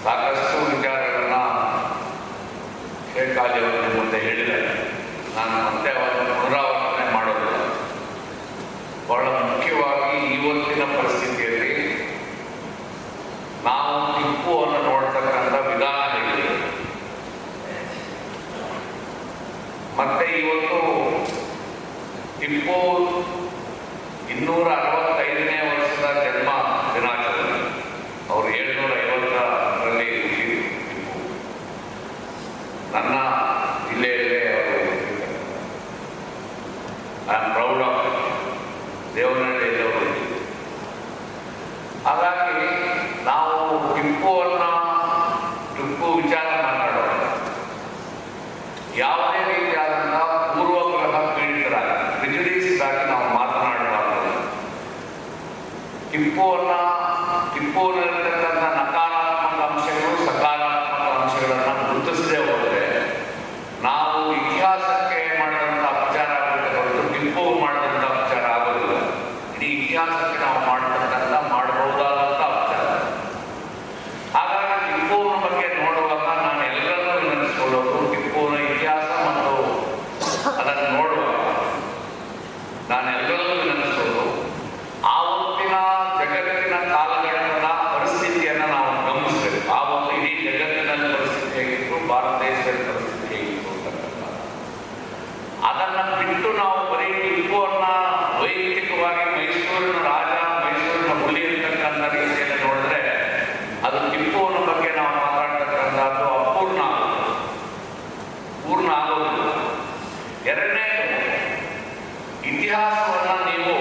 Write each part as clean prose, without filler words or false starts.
ಸಾಕಷ್ಟು ವಿಚಾರಗಳನ್ನ ಶೇಖಾಲಿಯವರ ಮುಂದೆ ಹೇಳಿದ್ದಾರೆ. ನಾನು ಮತ್ತೆ ಅವರನ್ನು ಪುನರಾವರ್ತನೆ ಮಾಡೋದಿಲ್ಲ. ಬಹಳ ಮುಖ್ಯವಾಗಿ ಇವತ್ತಿನ ಪರಿಸ್ಥಿತಿಯಲ್ಲಿ ನಾವು ಟಿಪ್ಪುವನ್ನು ನೋಡ್ತಕ್ಕಂಥ ವಿಧಾನ ಹೇಗಿದೆ. ಮತ್ತೆ ಇವತ್ತು ಟಿಪ್ಪು 265ನೇ ವರ್ಷದ ಜನ್ಮ ದಿನಾಚರಣೆ. ಅವರು 750ರಲ್ಲಿ ಟಿಪ್ಪು ನನ್ನ ಜಿಲ್ಲೆಯಲ್ಲೇ ಅವರು ಐ ಆಮ್ ಪ್ರೌಡ್ ಆಫ್ ದೇವನಹಳ್ಳಿಯಲ್ಲಿ ಅವರು. ಹಾಗಾಗಿ ನಾವು ಟಿಪ್ಪು ವಿಚಾರ ಮಾತಾಡೋಣ. ಯಾವುದೇ ರೀತಿಯಾದಂಥ ಪೂರ್ವಗ್ರಹ ಪೀಡಿತರಾಗಿ ಪ್ರಿಜುಡಿಸ್ಡ್ ಆಗಿ ನಾವು ಮಾತನಾಡಬಾರದು. ಟಿಪ್ಪುನಲ್ಲಿರ್ತಕ್ಕಂಥ ನಕಾರಾತ್ಮಕ ಅಂಶಗಳು ಸಕಾರಾತ್ಮಕ ಅಂಶಗಳನ್ನು ಗುರುತಿಸದೆ ಹೋದರೆ ನಾವು ಇತಿಹಾಸಕ್ಕೆ ಮಾಡಿದಂಥ ಅಪಚಾರ ಆಗುತ್ತೆ ಹೊರತು ಟಿಪ್ಪು ಮಾಡಿದಂಥ ಅಪಚಾರ ಆಗೋದಿಲ್ಲ. ಇಡೀ ಇತಿಹಾಸಕ್ಕೆ ನಾವು ಮಾಡಬಹುದಾದಂಥ ಅಪಚಾರ. ಹಾಗಾಗಿ ಟಿಪ್ಪುವಿನ ಬಗ್ಗೆ ನೋಡುವಾಗ ನಾನು ಎಲ್ಲರನ್ನೂ ವಿನಂತಿಸಿಕೊಳ್ಳೋದು, ಟಿಪ್ಪುವಿನ ಇತಿಹಾಸ ಮತ್ತು ಅದನ್ನು ನೋಡುವಾಗ ನಾನು ಎಲ್ಲರನ್ನೂ ವಿನಂತಿಸೋದು, ಆ ಹೊತ್ತಿನ ಜಗತ್ತಿನ ಕಾಲಘಟ್ಟದ ಪರಿಸ್ಥಿತಿಯನ್ನು ನಾವು ಗಮನಿಸಬೇಕು. ಆ ಒಂದು ಇಡೀ ಜಗತ್ತಿನಲ್ಲಿ ಪರಿಸ್ಥಿತಿ ಹೇಗಿತ್ತು, ಭಾರತ ದೇಶದ ಪರಿಸ್ಥಿತಿ ಹೇಗಿತ್ತು ಅಂತಕ್ಕಂಥ ಅದನ್ನು ಬಿಟ್ಟು ನಾವು ಬರೀ ಟಿಪ್ಪುವನ್ನ ವೈಯಕ್ತಿಕವಾಗಿ ಮೈಸೂರಿನ ರಾಜ, ಮೈಸೂರಿನ ಹುಲಿ ಅಂತಕ್ಕಂಥ ರೀತಿಯಲ್ಲಿ ನೋಡಿದ್ರೆ ಅದು ಟಿಪ್ಪುವಿನ ಬಗ್ಗೆ ನಾವು ಮಾತಾಡ್ತಕ್ಕಂಥದ್ದು ಪೂರ್ಣ ಆಗೋದಿಲ್ಲ. ಎರಡನೇದು, ಇತಿಹಾಸವನ್ನು ನೀವು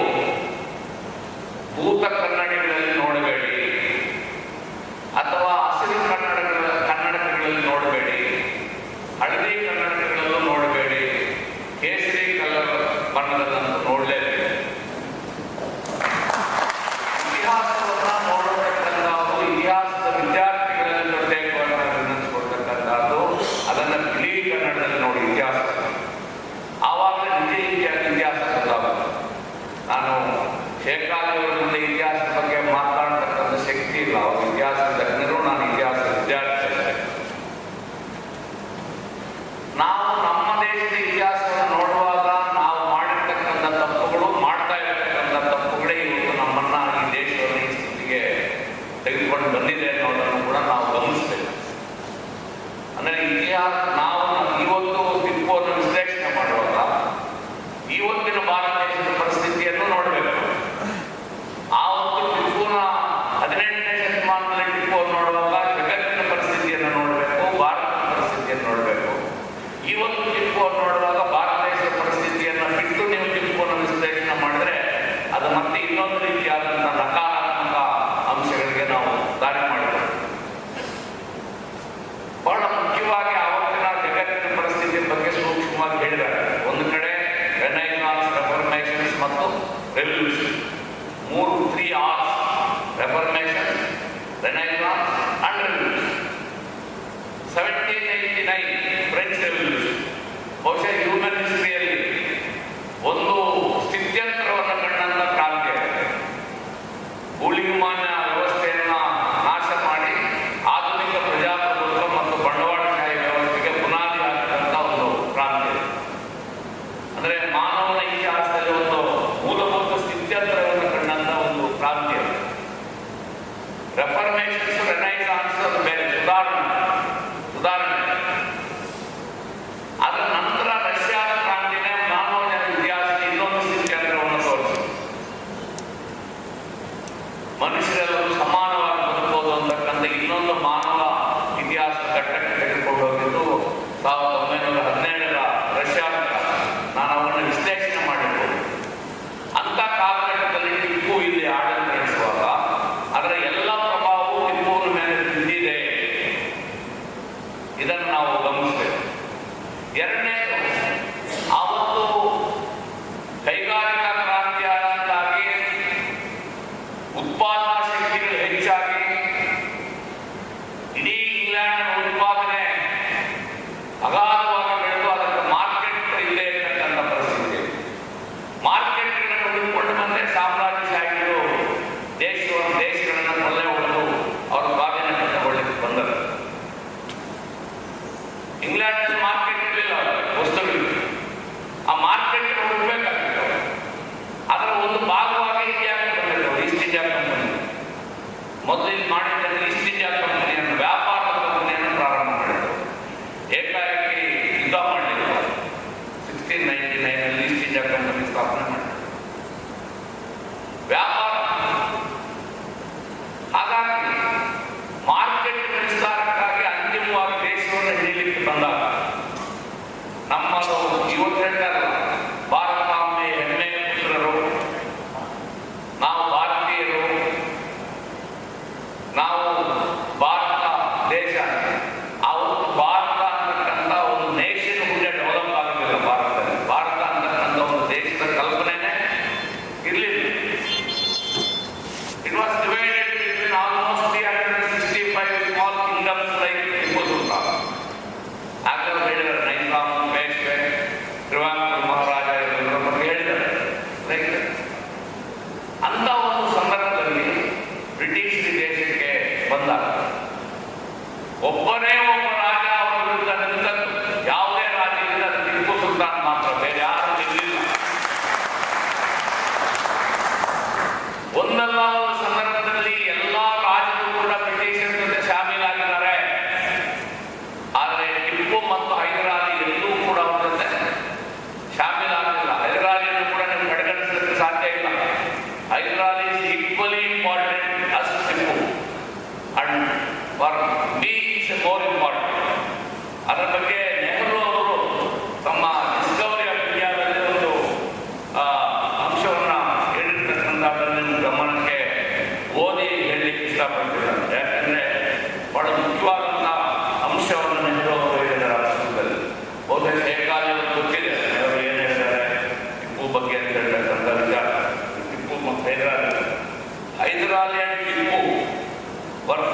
ಭೂತ ಕನ್ನಡಿಗಳಲ್ಲಿ ನೋಡಬೇಡಿ ಅಥವಾ ಹಸಿರು ಕನ್ನಡಕಗಳಲ್ಲಿ ನೋಡಬೇಡಿ, ಹಳದಿ ಕನ್ನಡಕಗಳಲ್ಲೂ ನೋಡಬೇಡಿ, ಕೇಸರಿ ಕಲರ್ ಬಣ್ಣದಲ್ಲಂತೂ ನೋಡಲೇಬೇಕು. ಇತಿಹಾಸವನ್ನು ನೋಡತಕ್ಕಂಥದ್ದು ಇತಿಹಾಸದ ವಿದ್ಯಾರ್ಥಿಗಳಲ್ಲಿ ಪ್ರತ್ಯೇಕವಾಗಿ ವಿನಂತಿಸಿಕೊಳ್ತಕ್ಕಂಥದ್ದು, ಅದನ್ನು ಬಿಳಿ ಕನ್ನಡದಲ್ಲಿ ನೋಡಿ ಇತಿಹಾಸ, ಆವಾಗಲೇ ನಿಜ ಇತಿಹಾಸ ಗೊತ್ತಾಗುತ್ತೆ. ನಾನು ಶೇಖಾಲಿಯವರ ಮುಂದೆ ಇತಿಹಾಸದ ಬಗ್ಗೆ ಮಾತಾಡ್ತಕ್ಕಂಥ ಶಕ್ತಿ ಇಲ್ಲ. ಅವರು ಇತಿಹಾಸ ತಜ್ಞರು, ನಾನು ಇತಿಹಾಸ ವಿದ್ಯಾರ್ಥಿ. ನಾವು ನಮ್ಮ ದೇಶದ ಇತಿಹಾಸವನ್ನು ನೋಡುವಾಗ ನಾವು ಮಾಡಿರ್ತಕ್ಕಂಥ ತಪ್ಪುಗಳು, ಮಾಡ್ತಾ ಇರತಕ್ಕಂಥ ತಪ್ಪುಗಳೇ ಇವತ್ತು ನಮ್ಮನ್ನ ಈ ದೇಶವನ್ನು ಈ ಸ್ಥಿತಿಗೆ ತೆಗೆದುಕೊಂಡು ಬಂದಿದೆ ಅನ್ನೋದನ್ನು ಕೂಡ ನಾವು ಗಮನಿಸಬೇಕು. ಅಂದರೆ ಇತಿಹಾಸ ನಾವು ಇವತ್ತು ಟಿಪ್ಪುವನ್ನು ವಿಶ್ಲೇಷಣೆ ಮಾಡುವಾಗ ಇವತ್ತಿನ ಭಾರತ ದೇಶದ ಪರಿಸ್ಥಿತಿಯನ್ನು ನೋಡಬೇಕು. ಆ ಒಂದು ಟಿಪ್ಪುನ 18ನೇ ಶತಮಾನದಲ್ಲಿ ಟಿಪ್ಪುವನ್ನು ನೋಡುವಾಗ ಜಗತ್ತಿನ ಪರಿಸ್ಥಿತಿಯನ್ನು ನೋಡಬೇಕು, ಭಾರತದ ಪರಿಸ್ಥಿತಿಯನ್ನು ನೋಡಬೇಕು. ಇವತ್ತು ಟಿಪ್ಪುವನ್ನು ನೋಡುವಾಗ ಭಾರತ ದೇಶದ ಪರಿಸ್ಥಿತಿಯನ್ನು ಬಿಟ್ಟು ನೀವು ಟಿಪ್ಪುವನ್ನು ವಿಶ್ಲೇಷಣೆ ಮಾಡಿದ್ರೆ ಅದು ಮತ್ತೆ ಇನ್ನೊಂದು ರೀತಿಯಾದಂಥ ನಕಾರಾತ್ಮಕ ಅಂಶಗಳಿಗೆ ನಾವು ದಾರಿ ಮಾಡಬೇಕು. ಬಂದಾಗ ಒಬ್ಬನೇ ಒಬ್ಬ ರಾಜ ಅವರ ವಿರುದ್ಧ ನಿಂತದ್ದು. ಯಾವುದೇ ರಾಜ ಇಲ್ಲ, ಟಿಪ್ಪು ಸುಲ್ತಾನ್ ಮಾತ್ರ, ಬೇರೆ ಯಾರು ನಿಲ್ಲಿಲ್ಲ. ಒಂದಲ್ಲ ಒಂದು ಸಂದರ್ಭದಲ್ಲಿ ಎಲ್ಲಾ ರಾಜರು ಕೂಡ ಬ್ರಿಟಿಷರ ಜೊತೆ ಶಾಮೀಲಾಗಿದ್ದಾರೆ. ಆದರೆ ಟಿಪ್ಪು ಮತ್ತು ಹೈದರಾಲಿ ಎಲ್ಲೂ ಕೂಡ ಅವರ ಜೊತೆ ಶಾಮೀಲಾಗಲಿಲ್ಲ. ಹೈದರಾಲಿಯನ್ನು ಕೂಡ ನೀವು ಕಡೆಗಣಿಸಲಿಕ್ಕೆ ಸಾಧ್ಯ ಇಲ್ಲ. Hyder Ali is equally important as Tipu, and for me is more important. ಅದರ ಬಗ್ಗೆ ನೆಹರು ಅವರು ತಮ್ಮ ಡಿಸ್ಕವರಿ ಆಫ್ ಇಂಡಿಯಾದಲ್ಲಿ ಒಂದು ಅಂಶವನ್ನು ಹೇಳಿರ್ತಕ್ಕಂಥದ್ದನ್ನು ನಿಮ್ಮ ಗಮನಕ್ಕೆ ಓದಿ ಹೇಳಲಿಕ್ಕೆ ಇಷ್ಟಪಡ್ತಿದ್ದಾರೆ. ಯಾಕಂದ್ರೆ ಬಹಳ ಮುಖ್ಯವಾದಂಥ ಅಂಶವನ್ನು ನೆಹರು ಅವರು ಹೇಳಿದ್ದಾರೆ ಆ ಪುಸ್ತಕದಲ್ಲಿ. ಬಹುತೇಕ ಏಕಾಲಿಯವರು ಗೊತ್ತಿದೆ ನೆಹರು ಏನು ಹೇಳಿದ್ದಾರೆ ಟಿಪ್ಪು ಬಗ್ಗೆ ಅಂತ ಹೇಳ್ತಕ್ಕಂಥ ವಿಚಾರ. ಟಿಪ್ಪು ಮತ್ತು ಹೈದರಾಲಿ and Tipu were